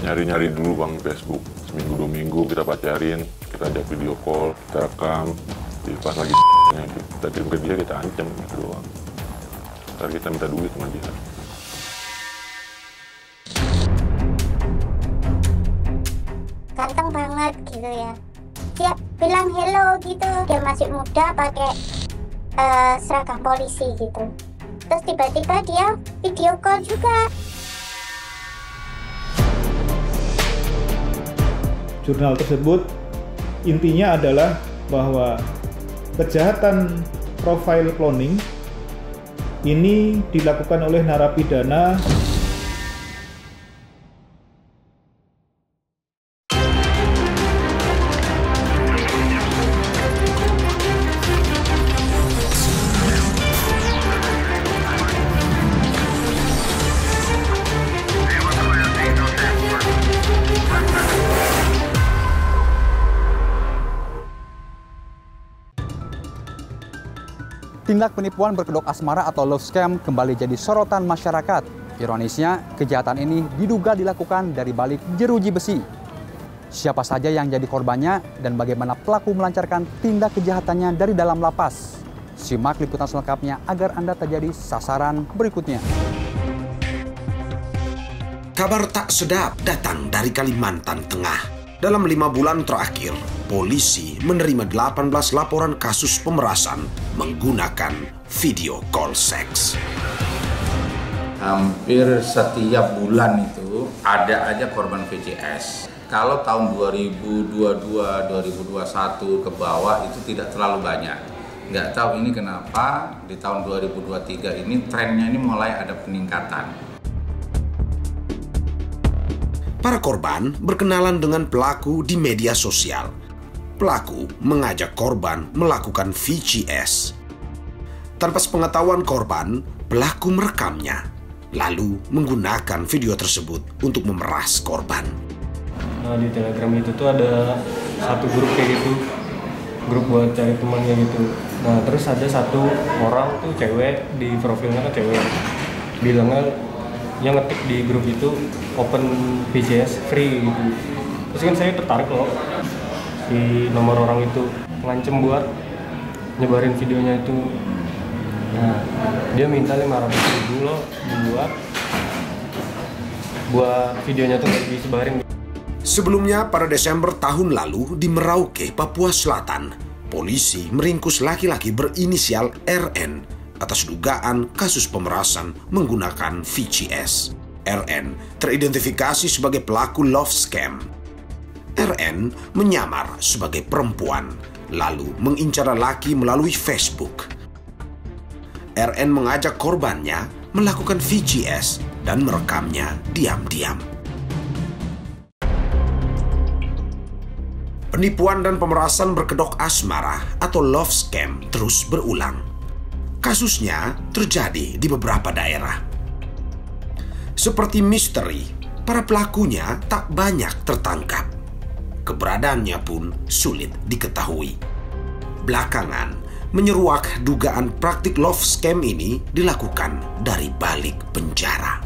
nyari-nyari dulu bang Facebook, seminggu 2 minggu kita pacarin, kita ajak video call, kita rekam, pas lagi kita kirim ke dia, kita ancam gitu doang. Ntar kita minta duit sama dia. Ganteng banget gitu ya, dia bilang hello gitu, dia masih muda pakai seragam polisi gitu, terus tiba-tiba dia video call juga. Jurnal tersebut intinya adalah bahwa kejahatan profile cloning ini dilakukan oleh narapidana Tindak penipuan berkedok asmara atau love scam kembali jadi sorotan masyarakat. Ironisnya, kejahatan ini diduga dilakukan dari balik jeruji besi. Siapa saja yang jadi korbannya dan bagaimana pelaku melancarkan tindak kejahatannya dari dalam lapas? Simak liputan selengkapnya agar Anda terjadi sasaran berikutnya. Kabar tak sedap datang dari Kalimantan Tengah. Dalam 5 bulan terakhir, polisi menerima 18 laporan kasus pemerasan menggunakan video call seks. Hampir setiap bulan itu ada aja korban VCS. Kalau tahun 2022-2021 ke bawah itu tidak terlalu banyak. Nggak tahu ini kenapa di tahun 2023 ini trennya ini mulai ada peningkatan. Para korban berkenalan dengan pelaku di media sosial. Pelaku mengajak korban melakukan VCS. Tanpa sepengetahuan korban, pelaku merekamnya, lalu menggunakan video tersebut untuk memeras korban. Di Telegram itu tuh ada satu grup kayak gitu, grup buat cari temannya gitu. Nah terus ada satu orang tuh cewek, di profilnya kan cewek, bilangnya yang ngetik di grup itu open VCS free gitu. Terus kan saya tertarik loh, si nomor orang itu ngancem buat nyebarin videonya itu. Nah dia minta 500.000 loh buat videonya tuh nggak disebarin. Sebelumnya pada Desember tahun lalu di Merauke, Papua Selatan, polisi meringkus laki-laki berinisial RN atas dugaan kasus pemerasan menggunakan VCS. RN teridentifikasi sebagai pelaku love scam. RN menyamar sebagai perempuan, lalu mengincar laki melalui Facebook. RN mengajak korbannya melakukan VCS dan merekamnya diam-diam. Penipuan dan pemerasan berkedok asmara atau love scam terus berulang. Kasusnya terjadi di beberapa daerah. Seperti misteri, para pelakunya tak banyak tertangkap. Keberadaannya pun sulit diketahui. Belakangan, menyeruak dugaan praktik love scam ini dilakukan dari balik penjara.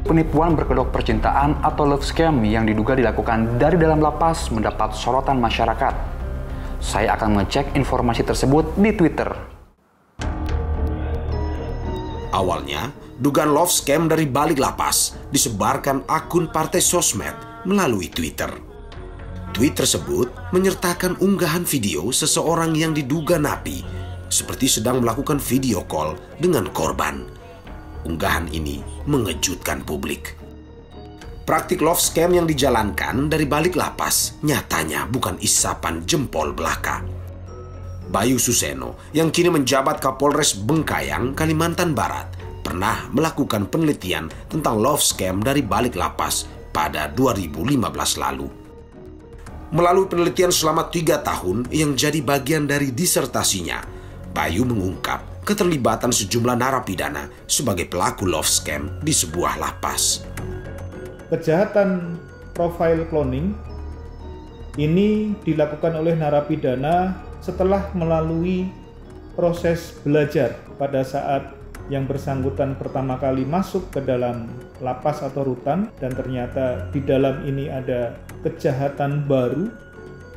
Penipuan berkedok percintaan atau love scam yang diduga dilakukan dari dalam lapas mendapat sorotan masyarakat. Saya akan mengecek informasi tersebut di Twitter. Awalnya, dugaan love scam dari balik lapas disebarkan akun partai sosmed melalui Twitter. Tweet tersebut menyertakan unggahan video seseorang yang diduga napi, seperti sedang melakukan video call dengan korban. Unggahan ini mengejutkan publik. Praktik love scam yang dijalankan dari balik lapas nyatanya bukan isapan jempol belaka. Bayu Suseno, yang kini menjabat Kapolres Bengkayang, Kalimantan Barat, pernah melakukan penelitian tentang love scam dari balik lapas pada 2015 lalu. Melalui penelitian selama 3 tahun yang jadi bagian dari disertasinya, Bayu mengungkap keterlibatan sejumlah narapidana sebagai pelaku love scam di sebuah lapas. Kejahatan profile cloning ini dilakukan oleh narapidana setelah melalui proses belajar pada saat yang bersangkutan pertama kali masuk ke dalam lapas atau rutan, dan ternyata di dalam ini ada kejahatan baru,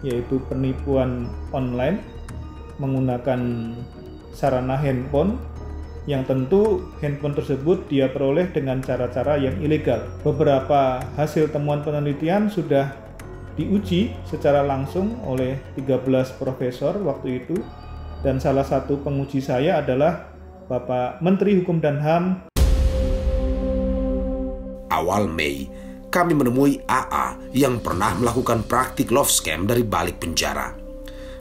yaitu penipuan online menggunakan sarana handphone, yang tentu handphone tersebut dia peroleh dengan cara-cara yang ilegal. Beberapa hasil temuan penelitian sudah diuji secara langsung oleh 13 profesor waktu itu, dan salah satu penguji saya adalah Bapak Menteri Hukum dan HAM. Awal Mei, kami menemui AA yang pernah melakukan praktik love scam dari balik penjara.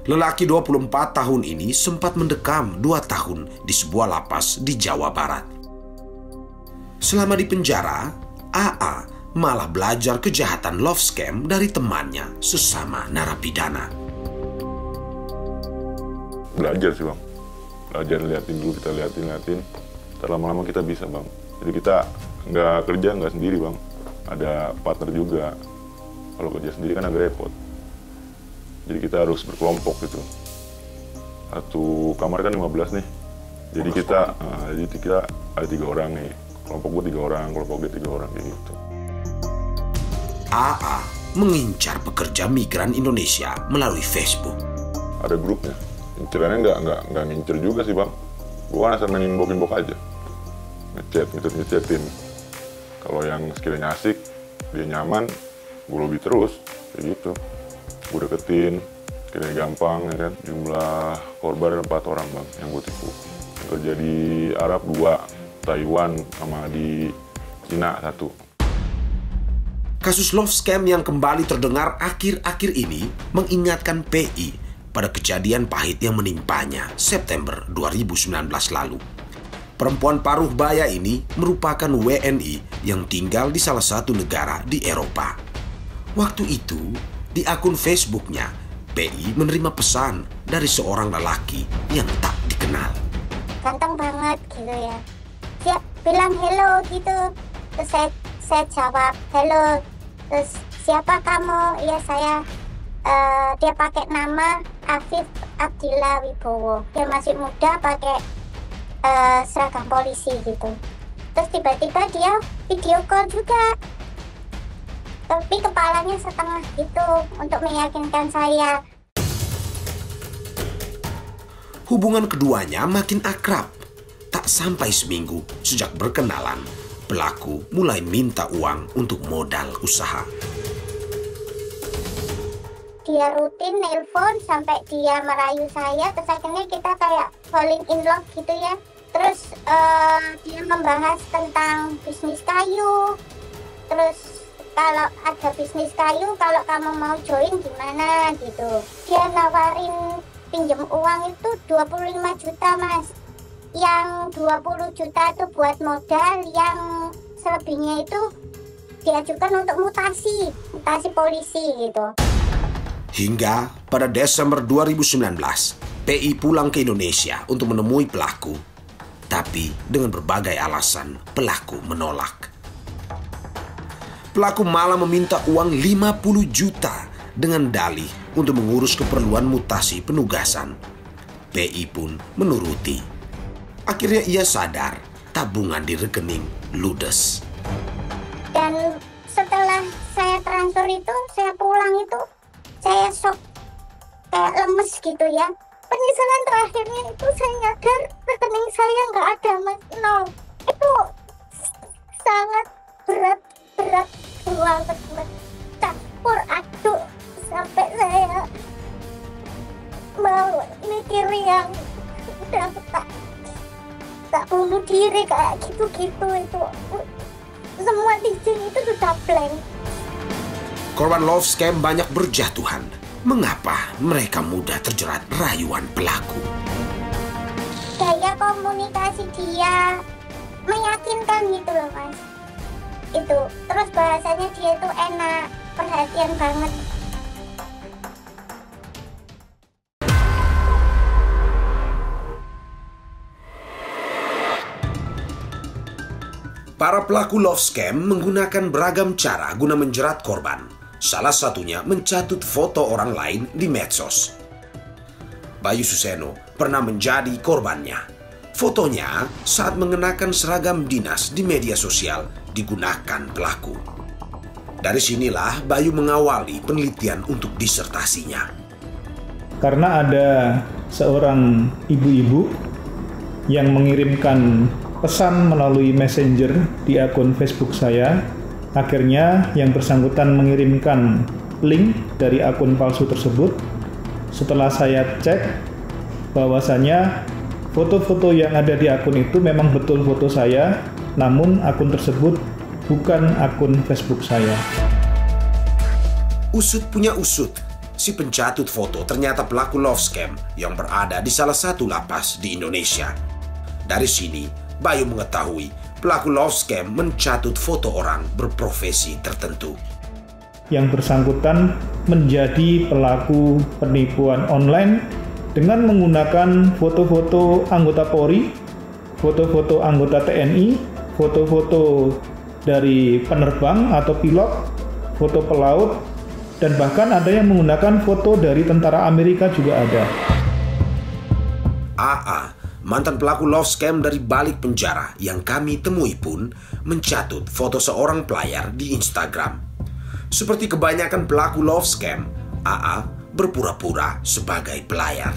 Lelaki 24 tahun ini sempat mendekam 2 tahun di sebuah lapas di Jawa Barat. Selama di penjara, AA malah belajar kejahatan love scam dari temannya sesama narapidana. Belajar sih bang, belajar liatin dulu, kita liatin, lama-lama kita bisa bang. Jadi kita nggak kerja nggak sendiri bang, ada partner juga. Kalau kerja sendiri kan agak repot. Jadi kita harus berkelompok gitu. Satu kamar kan 15 nih. Jadi kita ada 3 orang nih. Kelompok gue 3 orang, kelompok dia 3 orang kayak gitu. AA mengincar pekerja migran Indonesia melalui Facebook. Ada grupnya. Incerannya nggak ngincer juga sih bang. Gue kan asal mainin inbox aja. Ngechatin. Kalau yang sekiranya asik, dia nyaman, gue lobby terus. Kayak gitu. Gue deketin, kira gampang ya kan. Jumlah korban ada 4 orang bang yang gue tipu. Yang kerja di Arab 2, Taiwan sama di Cina 1. Kasus love scam yang kembali terdengar akhir-akhir ini mengingatkan PI pada kejadian pahit yang menimpanya September 2019 lalu. Perempuan paruh baya ini merupakan WNI yang tinggal di salah satu negara di Eropa. Waktu itu, di akun Facebooknya, PI menerima pesan dari seorang lelaki yang tak dikenal. Ganteng banget gitu ya. Dia bilang hello gitu. Terus saya jawab hello. Terus siapa kamu? Ya saya. Dia pakai nama Afif Abdillah Wibowo. Dia masih muda, pakai seragam polisi gitu. Terus tiba-tiba dia video call juga, tapi kepalanya setengah gitu untuk meyakinkan saya. Hubungan keduanya makin akrab. Tak sampai seminggu sejak berkenalan, pelaku mulai minta uang untuk modal usaha. Dia rutin nelpon sampai dia merayu saya, terus akhirnya kita kayak falling in love gitu ya. Terus dia membahas tentang bisnis kayu. Terus kalau ada bisnis kayu, kalau kamu mau join gimana gitu. Dia nawarin pinjam uang itu 25 juta mas. Yang 20 juta itu buat modal, yang selebihnya itu diajukan untuk mutasi polisi gitu. Hingga pada Desember 2019, PI pulang ke Indonesia untuk menemui pelaku. Tapi dengan berbagai alasan, pelaku menolak. Pelaku malah meminta uang 50 juta dengan dalih untuk mengurus keperluan mutasi penugasan. PI pun menuruti. Akhirnya ia sadar tabungan di rekening ludes. Dan setelah saya transfer itu, saya pulang itu, saya shock, kayak lemes gitu ya. Penyesalan terakhirnya itu saya nyadar rekening saya nggak ada mas, nol. Itu sangat berat banget, campur aduk sampai saya mau mikir yang udah tak bunuh diri kayak gitu-gitu. Itu semua di sini itu sudah blank. Korban love scam banyak berjatuhan. Mengapa mereka mudah terjerat rayuan pelaku? Gaya komunikasi dia meyakinkan gitu loh mas. Itu terus bahasanya dia itu enak, perhatian banget. Para pelaku love scam menggunakan beragam cara guna menjerat korban. Salah satunya mencatut foto orang lain di medsos. Bayu Suseno pernah menjadi korbannya. Fotonya saat mengenakan seragam dinas di media sosial digunakan pelaku. Dari sinilah Bayu mengawali penelitian untuk disertasinya. Karena ada seorang ibu-ibu yang mengirimkan pesan melalui Messenger di akun Facebook saya, akhirnya yang bersangkutan mengirimkan link dari akun palsu tersebut. Setelah saya cek, bahwasanya foto-foto yang ada di akun itu memang betul foto saya, namun akun tersebut bukan akun Facebook saya. Usut punya usut, si pencatut foto ternyata pelaku love scam yang berada di salah satu lapas di Indonesia. Dari sini, Bayu mengetahui pelaku love scam mencatut foto orang berprofesi tertentu. Yang bersangkutan menjadi pelaku penipuan online dengan menggunakan foto-foto anggota Polri, foto-foto anggota TNI, foto-foto dari penerbang atau pilot, foto pelaut, dan bahkan ada yang menggunakan foto dari tentara Amerika juga ada. AA, mantan pelaku love scam dari balik penjara yang kami temui pun mencatut foto seorang pelayar di Instagram. Seperti kebanyakan pelaku love scam, AA berpura-pura sebagai pelayar.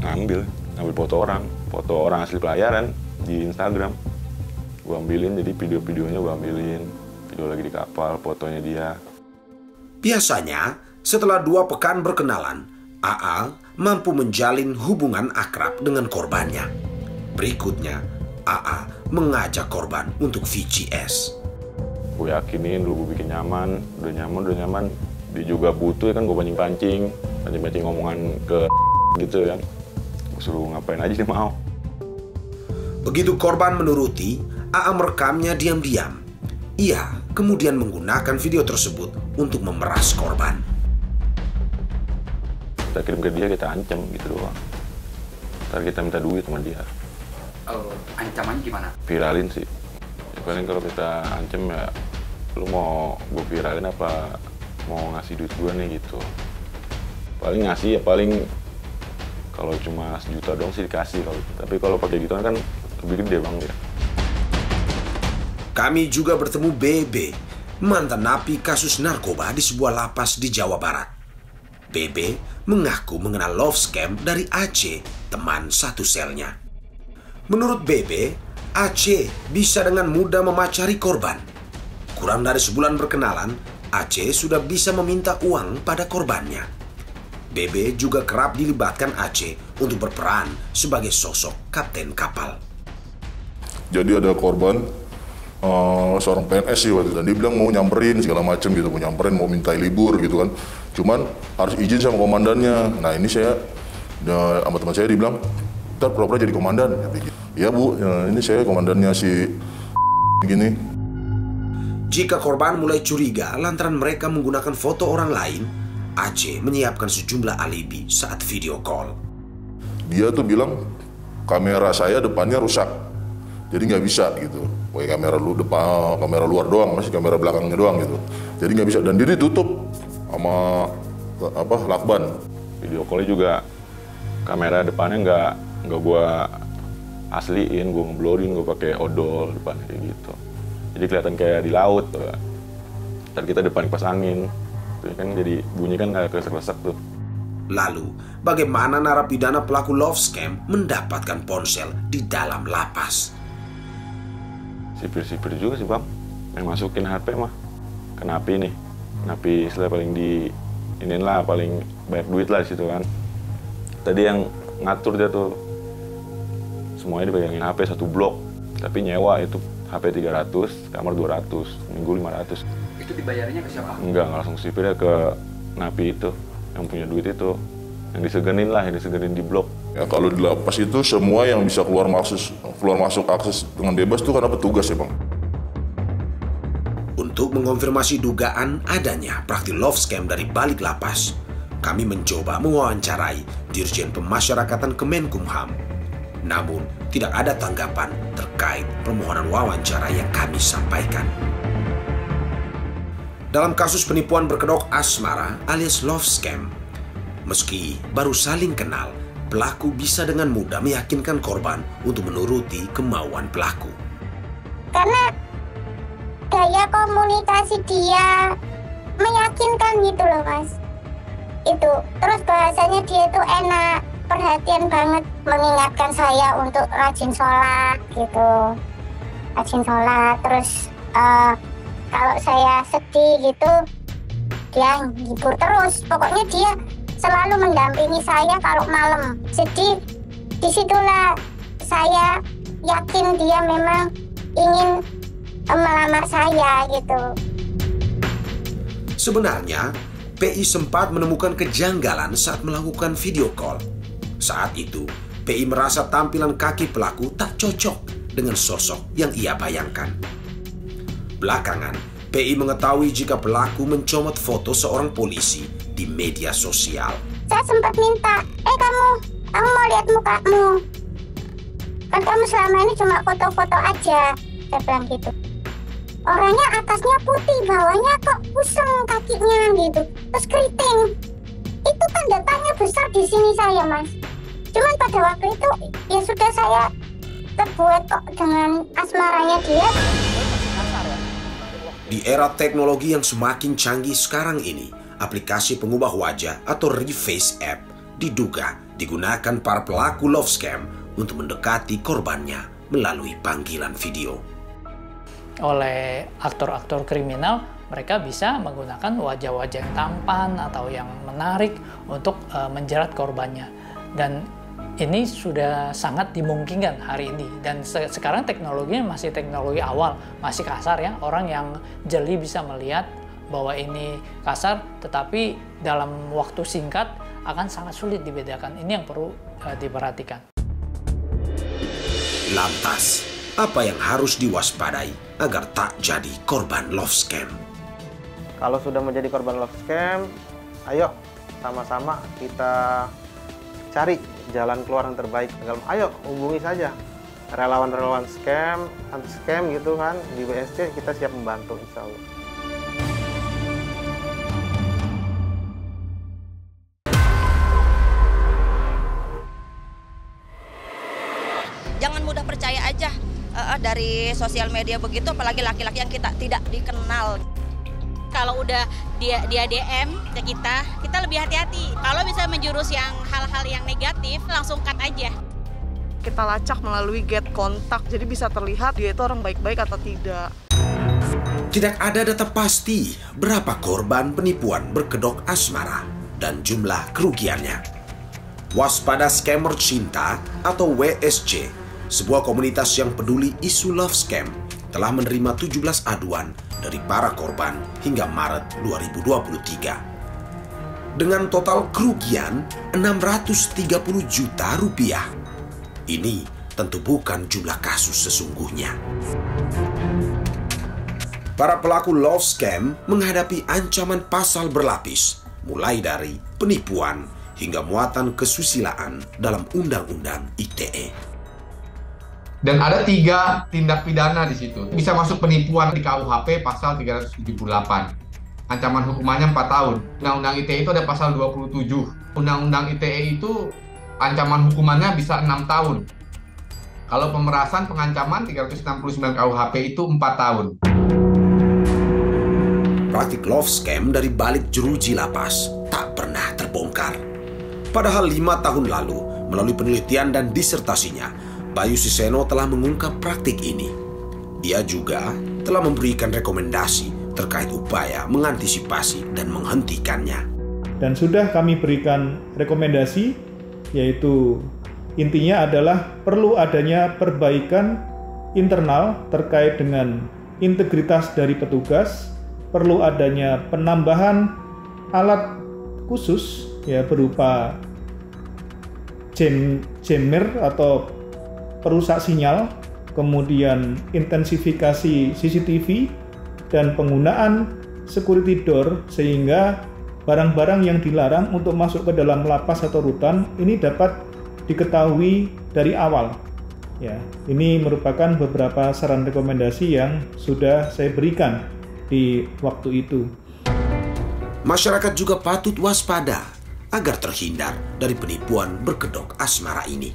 Ngambil foto orang asli pelayaran di Instagram. Gue ambilin, jadi video-videonya gue ambilin. Video lagi di kapal, fotonya dia. Biasanya, setelah 2 pekan berkenalan, AA mampu menjalin hubungan akrab dengan korbannya. Berikutnya, AA mengajak korban untuk VCS. Gue yakinin dulu, gue bikin nyaman, udah nyaman. Dia juga butuh ya kan, gue pancing ngomongan ke gitu kan. Gue suruh ngapain aja dia mau. Begitu korban menuruti, AA merekamnya diam-diam. Ia kemudian menggunakan video tersebut untuk memeras korban. Kita kirim ke dia, kita ancam gitu doang. Ntar kita minta duit sama dia. Ancamannya gimana? Viralin sih. Ya, paling kalau kita ancam ya, lu mau gue viralin apa mau ngasih duit gue nih gitu. Paling ngasih ya paling kalau cuma 1 juta dong sih dikasih. Tapi kalau pakai gitu kan lebih gede bang ya. Kami juga bertemu BB, mantan napi kasus narkoba di sebuah lapas di Jawa Barat. BB mengaku mengenal love scam dari Aceh, teman satu selnya. Menurut BB, Aceh bisa dengan mudah memacari korban. Kurang dari sebulan berkenalan, Aceh sudah bisa meminta uang pada korbannya. BB juga kerap dilibatkan Aceh untuk berperan sebagai sosok kapten kapal. Jadi ada korban seorang PNS sih waktu itu, dan dia bilang mau nyamperin segala macam gitu, mau minta libur gitu kan, cuman harus izin sama komandannya. Nah ini saya sama teman saya dibilang ntar pura-pura jadi komandan. Ya bu, ini saya komandannya si gini. Jika korban mulai curiga lantaran mereka menggunakan foto orang lain, Aceh menyiapkan sejumlah alibi saat video call. Dia tuh bilang kamera saya depannya rusak, jadi nggak bisa gitu. Pakai kamera depan, kamera luar doang, masih kamera belakangnya doang gitu. Jadi nggak bisa, dan dia ditutup sama lakban. Video call-nya juga kamera depannya nggak gua asliin, gua ngeblorin, gua pakai odol depannya kayak gitu. Jadi kelihatan kayak di laut tuh. Ntar kita depan kipas angin, tuh kan jadi bunyi kan kayak kresek-kresek tuh. Lalu, bagaimana narapidana pelaku love scam mendapatkan ponsel di dalam lapas? Sipir-sipir juga sih bang, yang masukin HP mah. Ke napi nih, napi istilah paling paling banyak duit lah di situ kan. Tadi yang ngatur dia tuh, semuanya dipegangin HP 1 blok, tapi nyewa itu HP 300, kamar 200, minggu 500. Itu dibayarnya ke siapa? Enggak langsung sipirnya ke napi itu, yang punya duit itu, yang disegenin di blok. Ya kalau di lapas itu semua yang bisa keluar masuk akses dengan bebas itu karena petugas ya bang. Untuk mengonfirmasi dugaan adanya praktik love scam dari balik lapas, kami mencoba mewawancarai Dirjen Pemasyarakatan Kemenkumham. Namun, tidak ada tanggapan terkait permohonan wawancara yang kami sampaikan. Dalam kasus penipuan berkedok asmara alias love scam, meski baru saling kenal, pelaku bisa dengan mudah meyakinkan korban untuk menuruti kemauan pelaku. Karena gaya komunikasi dia meyakinkan gitu loh Mas. Itu terus bahasanya dia itu enak, perhatian banget, mengingatkan saya untuk rajin sholat gitu, rajin sholat. Terus kalau saya sedih gitu dia hibur terus, pokoknya dia selalu mendampingi saya kalau malam sedih. Disitulah saya yakin dia memang ingin melamar saya gitu. Sebenarnya PI sempat menemukan kejanggalan saat melakukan video call. Saat itu, PI merasa tampilan kaki pelaku tak cocok dengan sosok yang ia bayangkan. Belakangan, PI mengetahui jika pelaku mencomot foto seorang polisi di media sosial. Saya sempat minta, kamu mau lihat mukamu. Kan kamu selama ini cuma foto-foto aja, saya bilang gitu. Orangnya atasnya putih, bawahnya kok kusem kakinya gitu, terus keriting. Itu tanda tanya besar di sini saya Mas. Cuman pada waktu itu ya sudah saya terbuat kok dengan asmaranya dia. Di era teknologi yang semakin canggih sekarang ini, aplikasi pengubah wajah atau reface app diduga digunakan para pelaku love scam untuk mendekati korbannya melalui panggilan video. Oleh aktor-aktor kriminal, mereka bisa menggunakan wajah-wajah yang tampan atau yang menarik untuk menjerat korbannya. Dan ini sudah sangat dimungkinkan hari ini. Dan sekarang teknologinya masih teknologi awal, masih kasar ya. Orang yang jeli bisa melihat bahwa ini kasar, tetapi dalam waktu singkat akan sangat sulit dibedakan. Ini yang perlu diperhatikan. Lantas, apa yang harus diwaspadai agar tak jadi korban love scam? Kalau sudah menjadi korban love scam, ayo sama-sama kita cari jalan keluar yang terbaik. Ayo hubungi saja relawan-relawan scam, anti scam gitu kan, di WSC kita siap membantu insya Allah. Jangan mudah percaya aja dari sosial media begitu, apalagi laki-laki yang kita tidak dikenal. Kalau udah dia DM ke kita lebih hati-hati. Kalau bisa menjurus yang hal-hal yang negatif, langsung cut aja. Kita lacak melalui get kontak, jadi bisa terlihat dia itu orang baik-baik atau tidak. Tidak ada data pasti berapa korban penipuan berkedok asmara dan jumlah kerugiannya. Waspada Scammer Cinta atau WSC, sebuah komunitas yang peduli isu love scam, telah menerima 17 aduan dari para korban hingga Maret 2023. Dengan total kerugian 630 juta rupiah. Ini tentu bukan jumlah kasus sesungguhnya. Para pelaku love scam menghadapi ancaman pasal berlapis, mulai dari penipuan hingga muatan kesusilaan dalam Undang-Undang ITE. Dan ada 3 tindak pidana di situ. Bisa masuk penipuan di KUHP pasal 378. Ancaman hukumannya 4 tahun. Undang-Undang ITE itu ada pasal 27. Undang-Undang ITE itu ancaman hukumannya bisa 6 tahun. Kalau pemerasan pengancaman 369 KUHP itu 4 tahun. Praktik love scam dari balik jeruji lapas tak pernah terbongkar. Padahal 5 tahun lalu, melalui penelitian dan disertasinya, Bayu Siseno telah mengungkap praktik ini. Ia juga telah memberikan rekomendasi terkait upaya mengantisipasi dan menghentikannya. Dan sudah kami berikan rekomendasi, yaitu intinya adalah perlu adanya perbaikan internal terkait dengan integritas dari petugas, perlu adanya penambahan alat khusus ya berupa jammer atau perusak sinyal, kemudian intensifikasi CCTV, dan penggunaan security door sehingga barang-barang yang dilarang untuk masuk ke dalam lapas atau rutan ini dapat diketahui dari awal. Ya, ini merupakan beberapa saran rekomendasi yang sudah saya berikan di waktu itu. Masyarakat juga patut waspada agar terhindar dari penipuan berkedok asmara ini.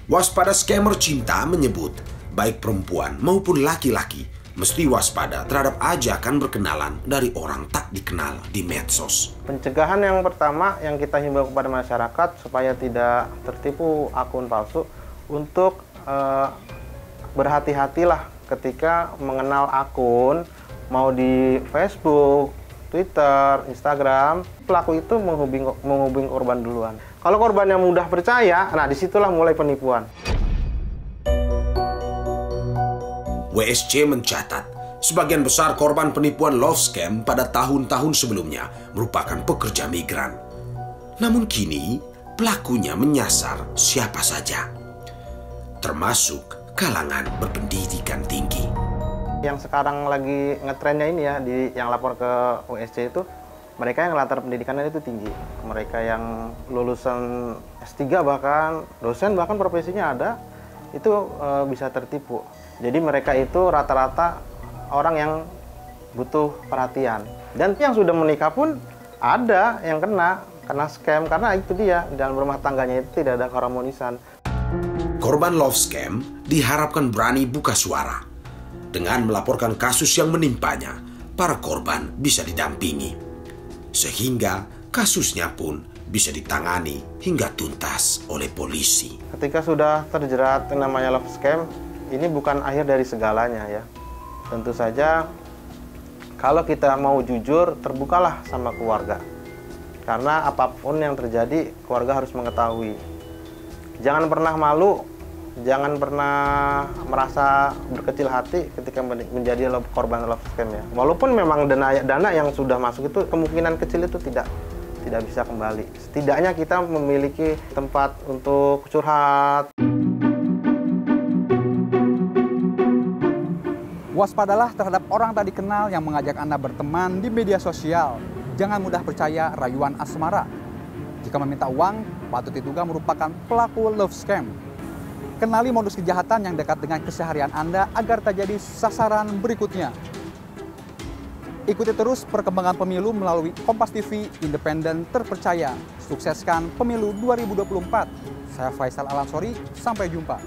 Waspada scammer cinta menyebut baik perempuan maupun laki-laki mesti waspada terhadap ajakan berkenalan dari orang tak dikenal di medsos. Pencegahan yang pertama yang kita himbau kepada masyarakat supaya tidak tertipu akun palsu, untuk berhati-hatilah ketika mengenal akun, mau di Facebook, Twitter, Instagram, pelaku itu menghubungi korban duluan. Kalau korban yang mudah percaya, nah disitulah mulai penipuan. WSC mencatat, sebagian besar korban penipuan love scam pada tahun-tahun sebelumnya merupakan pekerja migran. Namun kini, pelakunya menyasar siapa saja, termasuk kalangan berpendidikan tinggi. Yang sekarang lagi ngetrennya ini ya, yang lapor ke WSC itu, mereka yang latar pendidikannya itu tinggi. Mereka yang lulusan S3 bahkan, dosen bahkan profesinya ada, itu bisa tertipu. Jadi mereka itu rata-rata orang yang butuh perhatian. Dan yang sudah menikah pun ada yang kena scam, karena itu dia, dalam rumah tangganya itu tidak ada keharmonisan. Korban love scam diharapkan berani buka suara. Dengan melaporkan kasus yang menimpanya, para korban bisa didampingi, sehingga kasusnya pun bisa ditangani hingga tuntas oleh polisi. Ketika sudah terjerat yang namanya love scam, ini bukan akhir dari segalanya ya. Tentu saja kalau kita mau jujur, terbukalah sama keluarga. Karena apapun yang terjadi, keluarga harus mengetahui. Jangan pernah malu, jangan pernah merasa berkecil hati ketika menjadi korban love scam ya. Walaupun memang dana yang sudah masuk itu kemungkinan kecil itu tidak bisa kembali. Setidaknya kita memiliki tempat untuk curhat. Waspadalah terhadap orang tak dikenal yang mengajak Anda berteman di media sosial. Jangan mudah percaya rayuan asmara. Jika meminta uang, patut diduga merupakan pelaku love scam. Kenali modus kejahatan yang dekat dengan keseharian Anda agar tak jadi sasaran berikutnya. Ikuti terus perkembangan pemilu melalui Kompas TV, independen, terpercaya. Sukseskan pemilu 2024. Saya Faisal Alansori, sampai jumpa.